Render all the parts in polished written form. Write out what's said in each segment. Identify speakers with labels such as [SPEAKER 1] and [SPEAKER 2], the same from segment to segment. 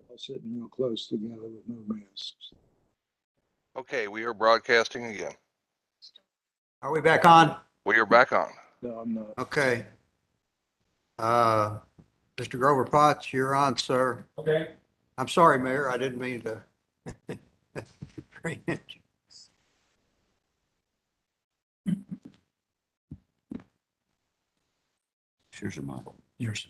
[SPEAKER 1] All sitting real close together with no masks.
[SPEAKER 2] Okay, we are broadcasting again.
[SPEAKER 3] Are we back on?
[SPEAKER 2] We are back on.
[SPEAKER 1] No, I'm not.
[SPEAKER 3] Okay. Mr. Grover Potts, you're on, sir.
[SPEAKER 4] Okay.
[SPEAKER 3] I'm sorry, Mayor, I didn't mean to.
[SPEAKER 4] Here's your model. Yours.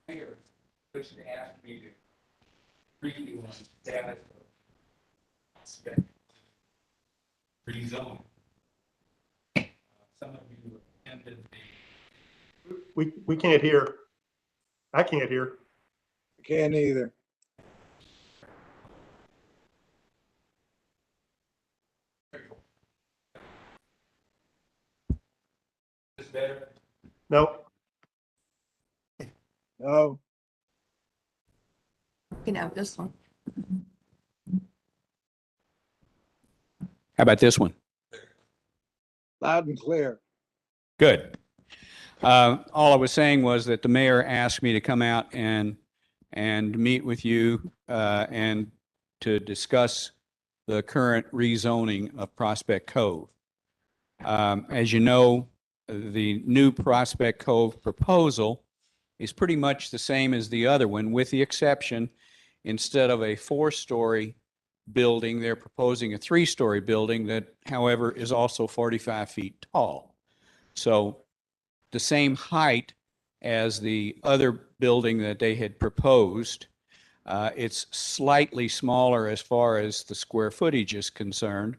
[SPEAKER 4] Mayor, just asked me to brief you on status of rezone. Some of you attended the
[SPEAKER 5] We can't hear. I can't hear.
[SPEAKER 1] Can't either.
[SPEAKER 4] Is better.
[SPEAKER 5] No,
[SPEAKER 1] No,
[SPEAKER 6] You can have this one.
[SPEAKER 4] How about this one?
[SPEAKER 1] loud and clear.
[SPEAKER 4] Good. All I was saying was that the mayor asked me to come out and meet with you and to discuss the current rezoning of Prospect Cove. As you know, the new Prospect Cove proposal is pretty much the same as the other one, with the exception, instead of a 4-story building, they're proposing a 3-story building that, however, is also 45 feet tall. So the same height as the other building that they had proposed. It's slightly smaller as far as the square footage is concerned.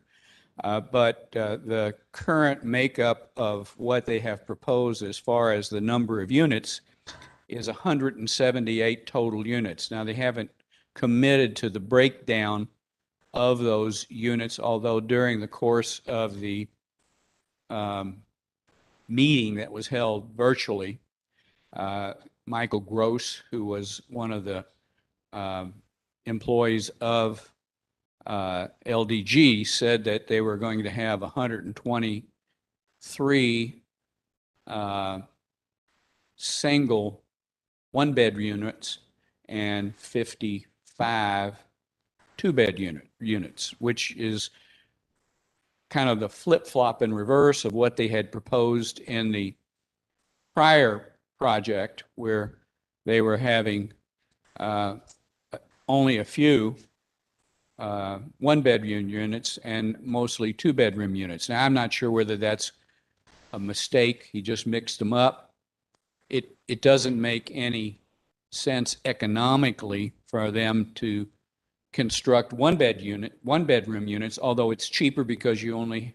[SPEAKER 4] But the current makeup of what they have proposed as far as the number of units is 178 total units. Now, they haven't committed to the breakdown of those units, although during the course of the meeting that was held virtually, Michael Gross, who was one of the employees of LDG, said that they were going to have 123 single one-bed units and 55 two-bed units, which is kind of the flip-flop in reverse of what they had proposed in the prior project, where they were having only a few one-bedroom units and mostly two-bedroom units. Now, I'm not sure whether that's a mistake. He just mixed them up. It doesn't make any sense economically for them to construct one-bedroom units, although it's cheaper because you only,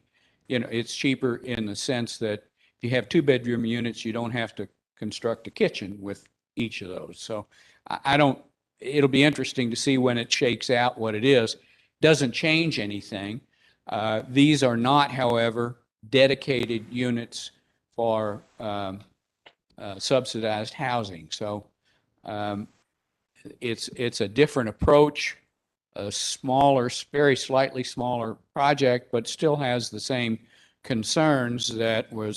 [SPEAKER 4] it's cheaper in the sense that if you have two-bedroom units, you don't have to construct a kitchen with each of those. So it'll be interesting to see when it shakes out what it is. Doesn't change anything. These are not, however, dedicated units for subsidized housing. So it's a different approach, a smaller, very slightly smaller project, but still has the same concerns that were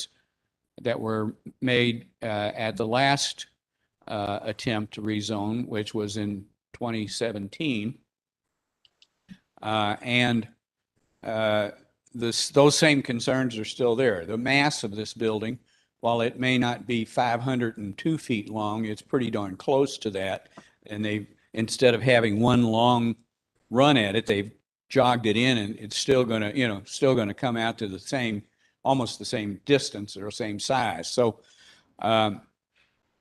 [SPEAKER 4] made at the last attempt to rezone, which was in 2017. Those same concerns are still there. The mass of this building, while it may not be 502 feet long, it's pretty darn close to that. And instead of having one long run at it, they've jogged it in, and it's still going to come out to the same, almost the same distance or same size. So I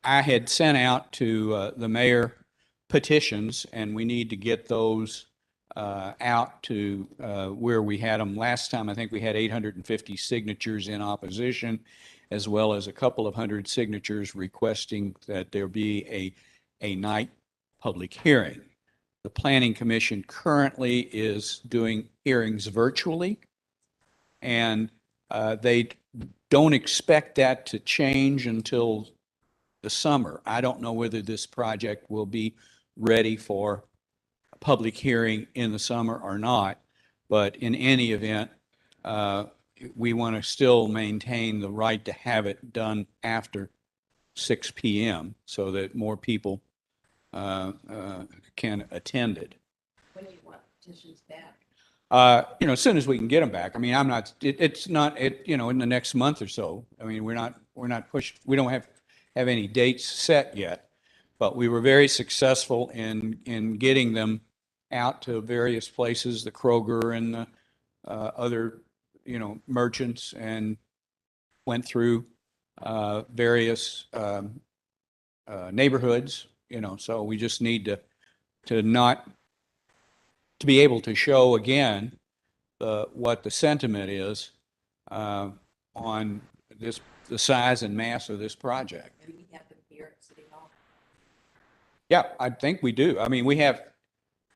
[SPEAKER 4] had sent out to the mayor petitions, and we need to get those out to where we had them last time. I think we had 850 signatures in opposition, as well as a couple of hundred signatures requesting that there be a night public hearing. The Planning Commission currently is doing hearings virtually, and they don't expect that to change until the summer. I don't know whether this project will be ready for a public hearing in the summer or not, but in any event, we want to still maintain the right to have it done after 6 p.m. so that more people can attend it.
[SPEAKER 6] When do you want petitions back?
[SPEAKER 4] As soon as we can get them back. I mean, it's not, in the next month or so. I mean, we're not pushed, we don't have any dates set yet, but we were very successful in getting them out to various places, the Kroger and the other, merchants, and went through various neighborhoods, so we just need to be able to show again what the sentiment is on the size and mass of this project.
[SPEAKER 6] And we have them here at City Hall.
[SPEAKER 4] Yeah, I think we do. I mean, we have,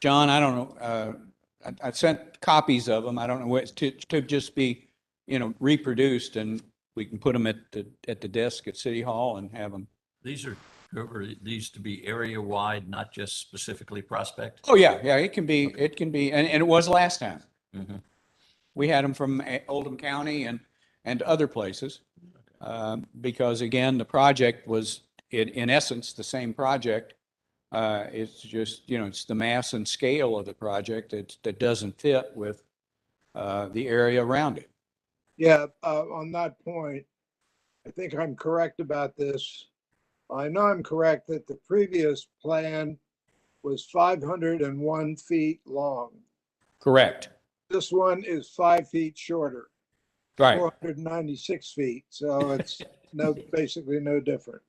[SPEAKER 4] John, I don't know, I sent copies of them. I don't know what to just be, reproduced, and we can put them at the desk at City Hall and have them.
[SPEAKER 7] These are these to be area wide, not just specifically Prospect.
[SPEAKER 4] Oh, yeah, it can be, and it was last time.
[SPEAKER 7] Mhm.
[SPEAKER 4] We had them from Oldham County and other places. Because again, the project was in essence the same project. It's just, it's the mass and scale of the project that doesn't fit with the area around it.
[SPEAKER 1] Yeah, on that point, I think I'm correct about this. I know I'm correct that the previous plan was 501 feet long.
[SPEAKER 4] Correct.
[SPEAKER 1] This one is 5 feet shorter,
[SPEAKER 4] Right.
[SPEAKER 1] 496 feet. So it's basically no different.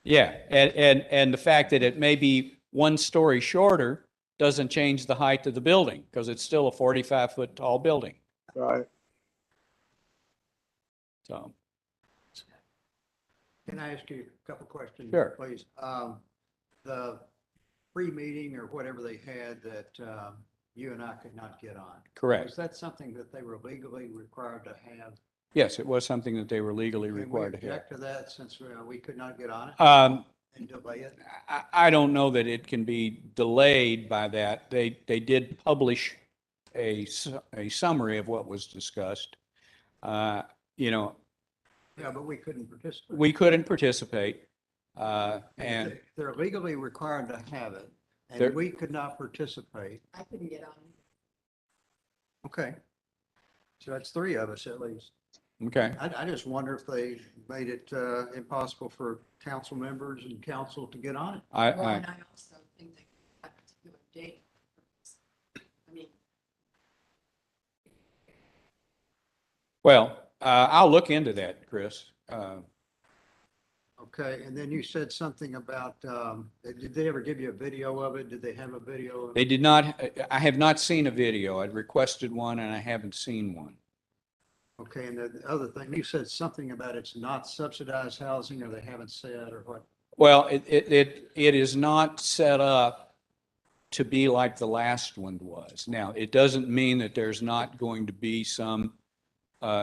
[SPEAKER 4] Yeah. And the fact that it may be 1 story shorter doesn't change the height of the building, because it's still a 45-foot tall building.
[SPEAKER 1] Right.
[SPEAKER 4] So,
[SPEAKER 3] Can I ask you a couple questions?
[SPEAKER 4] Sure.
[SPEAKER 3] Please. The pre-meeting or whatever they had that you and I could not get on.
[SPEAKER 4] correct.
[SPEAKER 3] Was that something that they were legally required to have?
[SPEAKER 4] Yes, it was something that they were legally
[SPEAKER 3] Can we
[SPEAKER 4] required to have.
[SPEAKER 3] object to that since we could not get on it and delay it?
[SPEAKER 4] I don't know that it can be delayed by that. They did publish a summary of what was discussed.
[SPEAKER 3] Yeah, but we couldn't participate.
[SPEAKER 4] We couldn't participate. And
[SPEAKER 3] They're legally required to have it,
[SPEAKER 4] They're-
[SPEAKER 3] and we could not participate.
[SPEAKER 6] I couldn't get on.
[SPEAKER 3] Okay. So that's 3 of us at least.
[SPEAKER 4] okay,
[SPEAKER 3] I just wonder if they made it impossible for council members and council to get on it.
[SPEAKER 6] Well, and I also think they have a particular date. I mean,
[SPEAKER 4] well, I'll look into that, Chris.
[SPEAKER 3] Okay, and then you said something about, did they ever give you a video of it? Did they have a video? of
[SPEAKER 4] They
[SPEAKER 3] it?
[SPEAKER 4] did not, I have not seen a video. I'd requested one and I haven't seen one.
[SPEAKER 3] Okay, and the other thing, you said something about it's not subsidized housing, or they haven't said, or what?
[SPEAKER 4] Well, it is not set up to be like the last one was. Now, it doesn't mean that there's not going to be some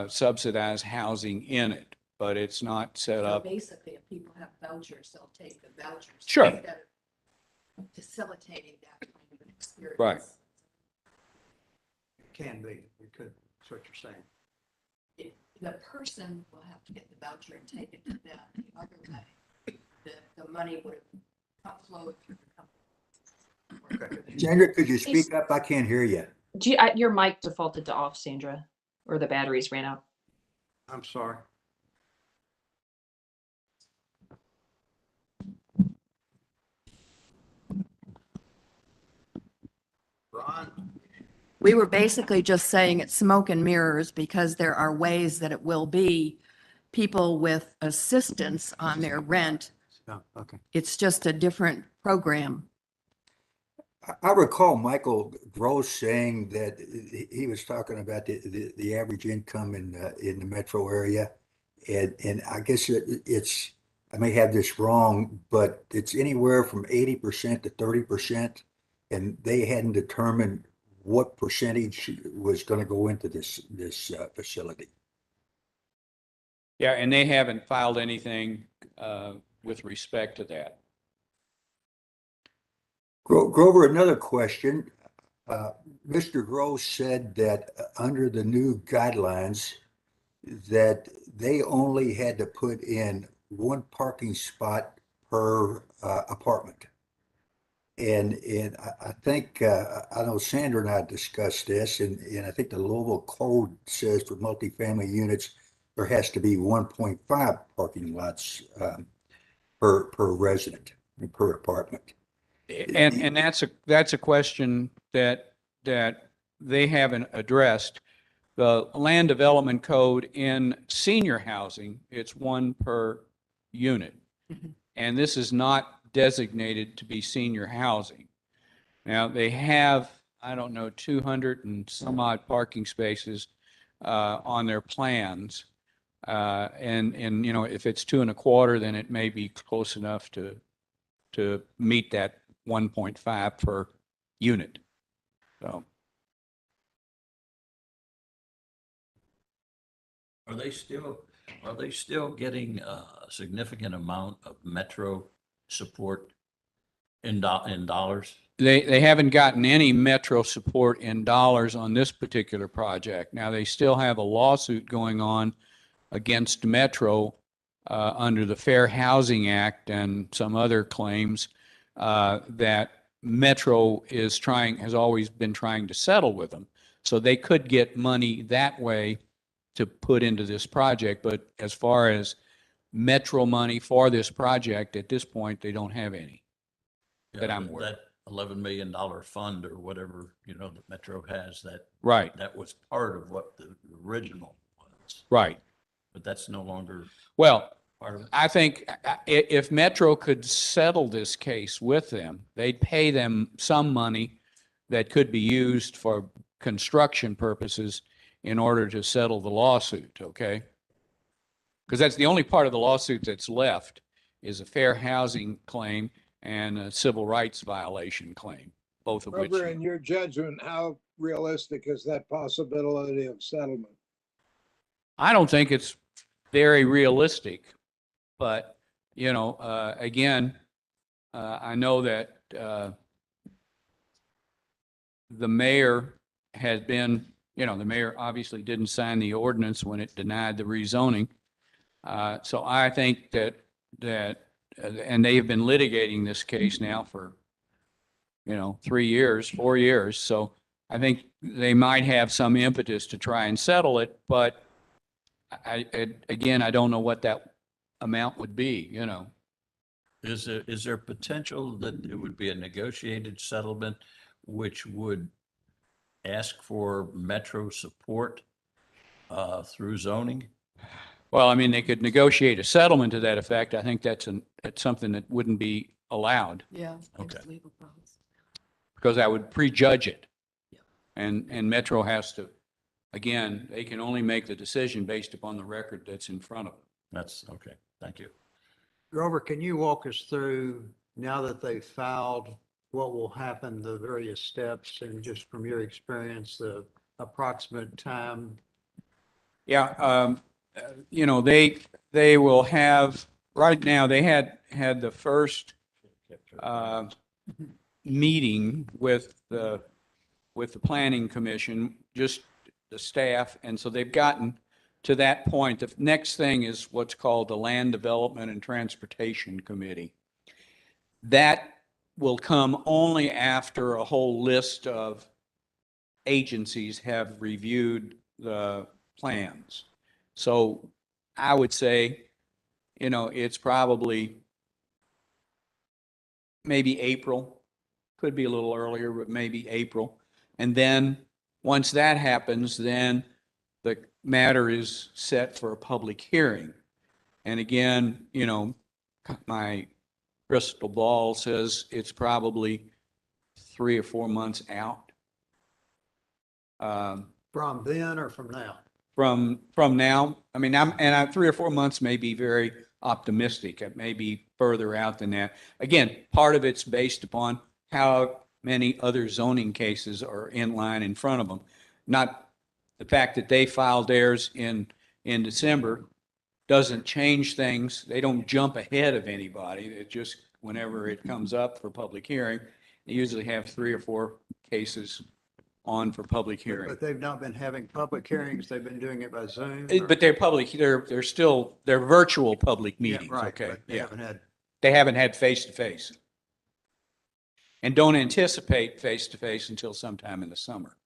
[SPEAKER 4] subsidized housing in it, but it's not set
[SPEAKER 6] so
[SPEAKER 4] up.
[SPEAKER 6] basically, if people have vouchers, they'll take the vouchers.
[SPEAKER 4] Sure.
[SPEAKER 6] Instead of facilitating that kind of an experience.
[SPEAKER 4] Right.
[SPEAKER 3] It can be, it could, that's what you're saying.
[SPEAKER 6] The person will have to get the voucher and take it to them. The other way, the money would have flowed through the company.
[SPEAKER 3] Okay.
[SPEAKER 8] Sandra, could you speak up? I can't hear you.
[SPEAKER 9] Your mic defaulted to off, Sandra, or the batteries ran out.
[SPEAKER 3] I'm sorry. Ron?
[SPEAKER 6] We were basically just saying it's smoke and mirrors because there are ways that it will be people with assistance on their rent.
[SPEAKER 3] No, okay.
[SPEAKER 6] It's just a different program.
[SPEAKER 8] I recall Michael Gross saying that he was talking about the average income in the metro area. And I guess it's, I may have this wrong, but it's anywhere from 80% to 30%. And they hadn't determined what percentage was going to go into this facility.
[SPEAKER 4] Yeah, and they haven't filed anything with respect to that.
[SPEAKER 8] Grover, another question. Mr. Gross said that under the new guidelines, that they only had to put in one parking spot per apartment. And I think, I know Sandra and I discussed this, and I think the Louisville code says for multifamily units, there has to be 1.5 parking lots per resident, per apartment.
[SPEAKER 4] And that's a question that they haven't addressed. The land development code in senior housing, it's one per unit.
[SPEAKER 6] Mhm.
[SPEAKER 4] And this is not designated to be senior housing. Now, they have, I don't know, 200 and some odd parking spaces on their plans. And, you know, if it's 2.25, then it may be close enough to meet that 1.5 per unit. So,
[SPEAKER 7] Are they still getting a significant amount of Metro support in dollars?
[SPEAKER 4] they haven't gotten any Metro support in dollars on this particular project. Now, they still have a lawsuit going on against Metro under the Fair Housing Act and some other claims that Metro has always been trying to settle with them. So they could get money that way to put into this project. But as far as Metro money for this project, at this point, they don't have any that I'm aware of.
[SPEAKER 7] That $11 million fund or whatever, you know, that Metro has,
[SPEAKER 4] Right,
[SPEAKER 7] that was part of what the original was,
[SPEAKER 4] right.
[SPEAKER 7] but that's no longer
[SPEAKER 4] Well,
[SPEAKER 7] part of it.
[SPEAKER 4] I think if Metro could settle this case with them, they'd pay them some money that could be used for construction purposes in order to settle the lawsuit, okay? Because that's the only part of the lawsuit that's left is a fair housing claim and a civil rights violation claim, both of which.
[SPEAKER 1] Grover, in your judgment, how realistic is that possibility of settlement?
[SPEAKER 4] I don't think it's very realistic, but, you know, again, I know that the mayor had been, you know, the mayor obviously didn't sign the ordinance when it denied the rezoning. So I think that, and they have been litigating this case now for, you know, 3 years, 4 years. So I think they might have some impetus to try and settle it, but again, I don't know what that amount would be, you know.
[SPEAKER 7] Is there potential that it would be a negotiated settlement which would ask for Metro support through zoning?
[SPEAKER 4] Well, I mean, they could negotiate a settlement to that effect. I think that's something that wouldn't be allowed
[SPEAKER 6] Yeah.
[SPEAKER 7] Okay.
[SPEAKER 6] there's legal problems.
[SPEAKER 4] because I would prejudge it.
[SPEAKER 6] Yeah.
[SPEAKER 4] And Metro has to, again, they can only make the decision based upon the record that's in front of them.
[SPEAKER 7] That's okay. Thank you.
[SPEAKER 3] Grover, can you walk us through, now that they've filed, what will happen, the various steps, and just from your experience, the approximate time?
[SPEAKER 4] Yeah, you know, they will have, right now, they had the first meeting with the planning commission, just the staff, and so they've gotten to that point. The next thing is what's called the Land Development and Transportation Committee. That will come only after a whole list of agencies have reviewed the plans. So I would say, you know, it's probably maybe April, could be a little earlier, but maybe April. And then once that happens, then the matter is set for a public hearing. And again, you know, my crystal ball says it's probably 3 or 4 months out.
[SPEAKER 3] From then or from now?
[SPEAKER 4] From now, I mean, 3 or 4 months may be very optimistic. It may be further out than that. Again, part of it's based upon how many other zoning cases are in line in front of them. Not the fact that they filed theirs in December doesn't change things. They don't jump ahead of anybody. It just, whenever it comes up for public hearing, they usually have 3 or 4 cases on for public hearing.
[SPEAKER 3] But they've not been having public hearings. They've been doing it by Zoom.
[SPEAKER 4] But they're public, they're still, they're virtual public
[SPEAKER 3] Yeah,
[SPEAKER 4] meetings,
[SPEAKER 3] right,
[SPEAKER 4] okay?
[SPEAKER 3] but they
[SPEAKER 4] Yeah,
[SPEAKER 3] haven't had,
[SPEAKER 4] they haven't had face-to-face. And don't anticipate face-to-face until sometime in the summer.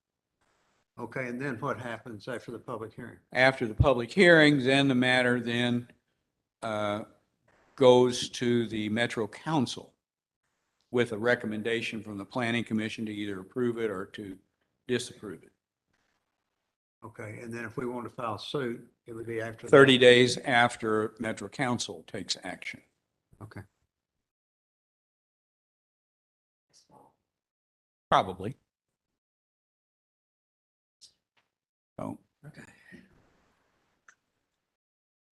[SPEAKER 3] okay, and then what happens after the public hearing?
[SPEAKER 4] After the public hearing, then the matter then goes to the Metro Council with a recommendation from the Planning Commission to either approve it or to disapprove it.
[SPEAKER 3] Okay, and then if we want to file suit, it would be after.
[SPEAKER 4] 30
[SPEAKER 3] that.
[SPEAKER 4] days after Metro Council takes action.
[SPEAKER 3] Okay.
[SPEAKER 4] Probably. So,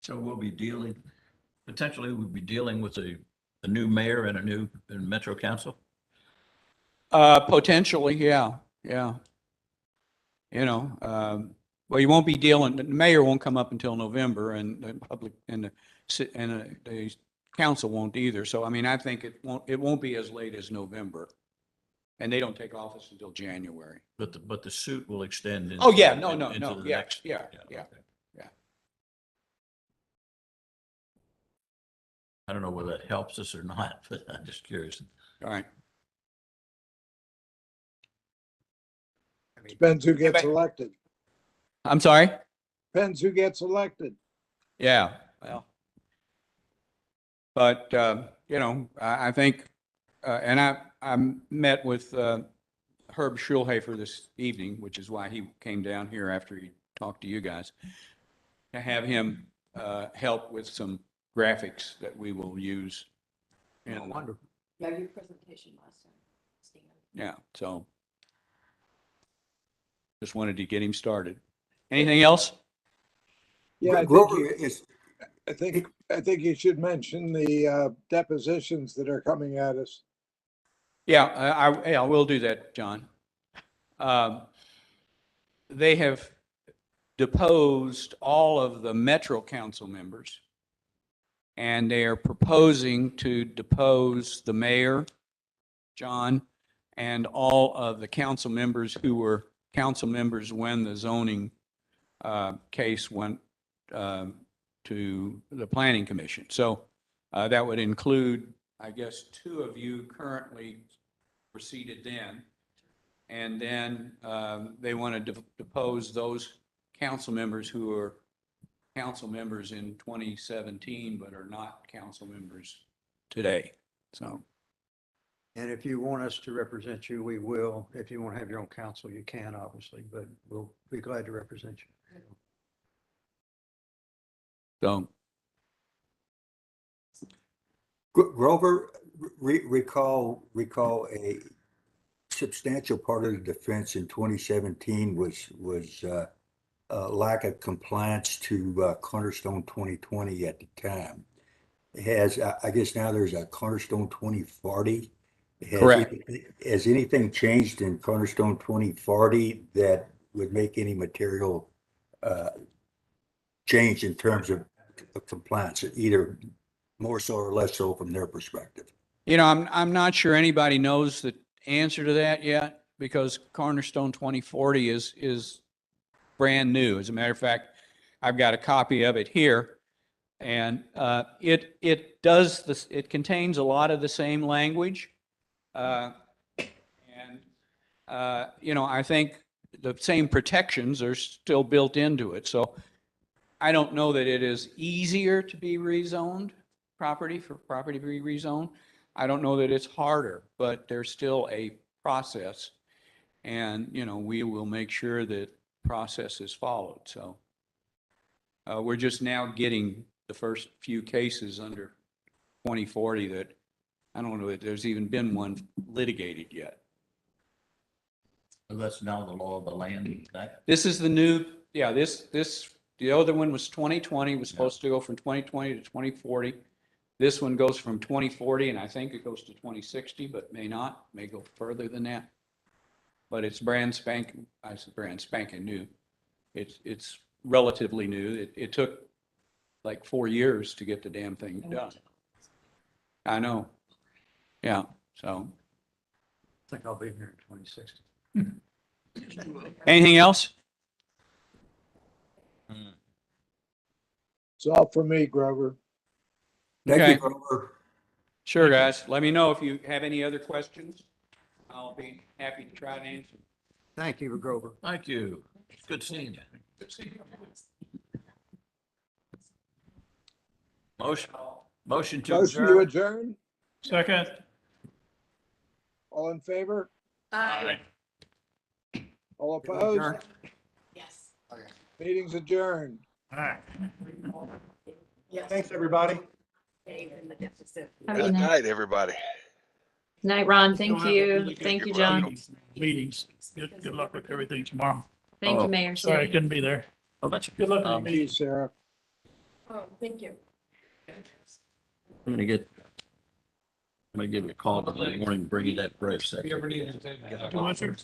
[SPEAKER 7] So potentially we'll be dealing with a new mayor and a new Metro Council?
[SPEAKER 4] potentially, yeah, yeah. You know, well, you won't be dealing, the mayor won't come up until November and the public and the council won't either. So, I mean, I think it won't be as late as November. And they don't take office until January.
[SPEAKER 7] But the suit will extend.
[SPEAKER 4] Oh, yeah,
[SPEAKER 7] into
[SPEAKER 4] no,
[SPEAKER 7] the
[SPEAKER 4] yeah,
[SPEAKER 7] next-
[SPEAKER 4] yeah.
[SPEAKER 7] okay. I don't know whether that helps us or not, but I'm just curious.
[SPEAKER 4] All right.
[SPEAKER 1] Depends who gets elected.
[SPEAKER 4] I'm sorry?
[SPEAKER 1] Depends who gets elected.
[SPEAKER 4] Yeah, well. But, you know, I think, and I met with Herb Schulhafer this evening, which is why he came down here after he talked to you guys, to have him help with some graphics that we will use. And,
[SPEAKER 3] Wonderful.
[SPEAKER 6] Yeah, your presentation last time, Stan.
[SPEAKER 4] yeah, so just wanted to get him started. Anything else?
[SPEAKER 1] Yeah,
[SPEAKER 8] Grover is,
[SPEAKER 1] I think you should mention the depositions that are coming at us.
[SPEAKER 4] Yeah, I will do that, John. They have deposed all of the Metro Council members, and they are proposing to depose the mayor, John, and all of the council members who were council members when the zoning case went to the Planning Commission. So that would include, I guess, 2 of you currently proceeded then. And then they want to depose those council members who are council members in 2017, but are not council members today. So,
[SPEAKER 3] And if you want us to represent you, we will. If you want to have your own counsel, you can, obviously, but we'll be glad to represent you.
[SPEAKER 4] so
[SPEAKER 8] Grover, recall a substantial part of the defense in 2017 was lack of compliance to Cornerstone 2020 at the time. I guess now there's a Cornerstone 2040.
[SPEAKER 4] Correct.
[SPEAKER 8] Has anything changed in Cornerstone 2040 that would make any material change in terms of compliance, either more so or less so from their perspective?
[SPEAKER 4] you know, I'm not sure anybody knows the answer to that yet, because Cornerstone 2040 is brand new. As a matter of fact, I've got a copy of it here, and it does this. It contains a lot of the same language, and you know, I think the same protections are still built into it. So I don't know that it is easier to be rezoned property to be rezoned. I don't know that it's harder, but there's still a process, and you know, we will make sure that process is followed. So we're just now getting the first few cases under 2040 that I don't know that there's even been one litigated yet.
[SPEAKER 7] So that's now the law of the land.
[SPEAKER 4] This is the new, yeah, the other one was 2020, was supposed to go from 2020 to 2040. This one goes from 2040, and I think it goes to 2060, but may not, may go further than that. But it's brand spanking, I said brand spanking new. It's relatively new. It took like 4 years to get the damn thing done. I know. Yeah, so.
[SPEAKER 3] I think I'll be here in 2060.
[SPEAKER 4] Anything else?
[SPEAKER 1] It's all for me, Grover.
[SPEAKER 8] Thank
[SPEAKER 4] Okay.
[SPEAKER 8] you, Grover.
[SPEAKER 4] Sure, guys. Let me know if you have any other questions. I'll be happy to try to answer.
[SPEAKER 3] Thank you, Grover.
[SPEAKER 7] Thank you. Good seeing you. Motion to
[SPEAKER 1] Motion to
[SPEAKER 7] adjourn.
[SPEAKER 1] adjourn?
[SPEAKER 5] Second.
[SPEAKER 1] All in favor?
[SPEAKER 6] Aye.
[SPEAKER 1] All opposed?
[SPEAKER 6] Yes.
[SPEAKER 1] Meeting's adjourned.
[SPEAKER 5] All right.
[SPEAKER 6] Yes.
[SPEAKER 5] Thanks, everybody.
[SPEAKER 9] Have a good night.
[SPEAKER 2] Night, everybody.
[SPEAKER 9] Night, Ron. Thank you. Thank you,
[SPEAKER 2] You're
[SPEAKER 9] John.
[SPEAKER 2] welcome.
[SPEAKER 10] Meetings. Good luck with everything tomorrow.
[SPEAKER 9] Thank
[SPEAKER 7] Oh,
[SPEAKER 9] you, Mayor.
[SPEAKER 10] Sorry I couldn't be there.
[SPEAKER 7] Oh, that's
[SPEAKER 10] Good luck with
[SPEAKER 7] Um,
[SPEAKER 10] your
[SPEAKER 1] Thank you, Sarah.
[SPEAKER 6] Oh, thank you.
[SPEAKER 7] I'm gonna give you a call tomorrow morning, bring you that price.
[SPEAKER 10] Too much, sir?